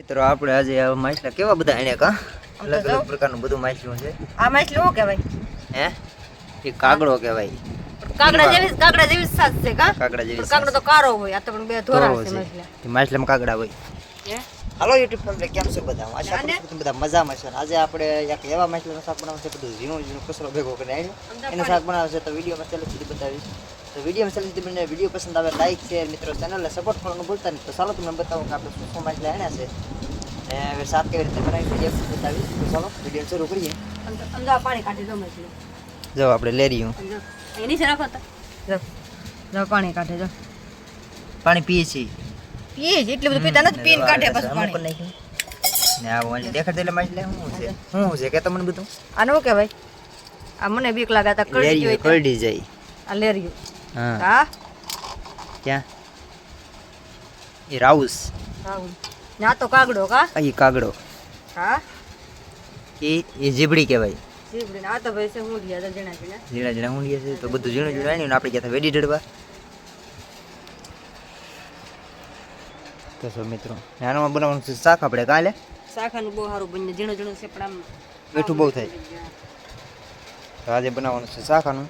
મિત્રો આપણે આજે આ માછલા કેવા બધા આણ્યા કા અલગ અલગ પ્રકારનું બધું માછલું છે. આ માછલી શું કહેવાય? હે એ કાગડો કહેવાય. કાગડા જેવી સાત છે કા? કાગડા જેવી. કાગડો તો કારો હોય, આ તો પણ બે ધોરા છે માછલા. તે માછલામાં કાગડા હોય. હે હાલો યુટ્યુબ ફેમિલી, કેમ છો બધા? આશા કરું છું બધા મજામાં છો. આજે આપણે એક એવા માછલાનું શાક બનાવવાનું છે, બધું ઝીણું ઝીણું કચરો ભેગો કરીને આણ્યો એનું શાક બનાવે છે. તો વિડીયોમાં ચાલુ સુધી બતાવીશ. તો વિડીયોમાં ચાલુ સુધી મને વિડીયો પસંદ આવે લાઈક શેર મિત્રો ચેનલને સપોર્ટ કરવાનું ભૂલતા નહીં. તો ચાલો તમને બતાવું કે આપણે શું શું માછલા આણ્યા છે અને હવે શાક કેવી રીતે બનાવી વિડીયો બતાવીશ. તો ચાલો વિડીયો શરૂ કરીએ. અંદર પાણી કાઢી દો માછલી. જો આપણે લેરીયું એની છે રાખો તો જો પાણી કાઢે જો. પાણી પીએ છીએ. પીએ જ એટલું બધું પીતા નથી, પીને કાઢે પછી પાણી. ને આ વાળી દેખાડ દેલે માછલા શું છે કે તમને બધું આને શું કહેવાય? આ મને બીક લાગે તા કરડી જોઈ કરડી જાય. આ લેરિયું. હા હા ક્યાં એ રાઉસ. રાઉસ ના તો કાગડો કા? એ કાગડો. હા એ જીબડી કહેવાય. જીબડી ના તો ભાઈ છે હુંડિયા જણા ઝીણા ઝીણા હુંડિયા છે. તો બધું ઝીણું ઝીણું આણ્યું ને આપણે ગયા વેડી ઢળવા. તો મિત્રો નાનામાં બનાવવાનું છે શાક આપણે કાલે. શાખાનું બહુ સારું બને, ઝીણું ઝીણું છે પણ આમ મીઠું બહુ થાય. તો આજે બનાવવાનું છે શાકાનું.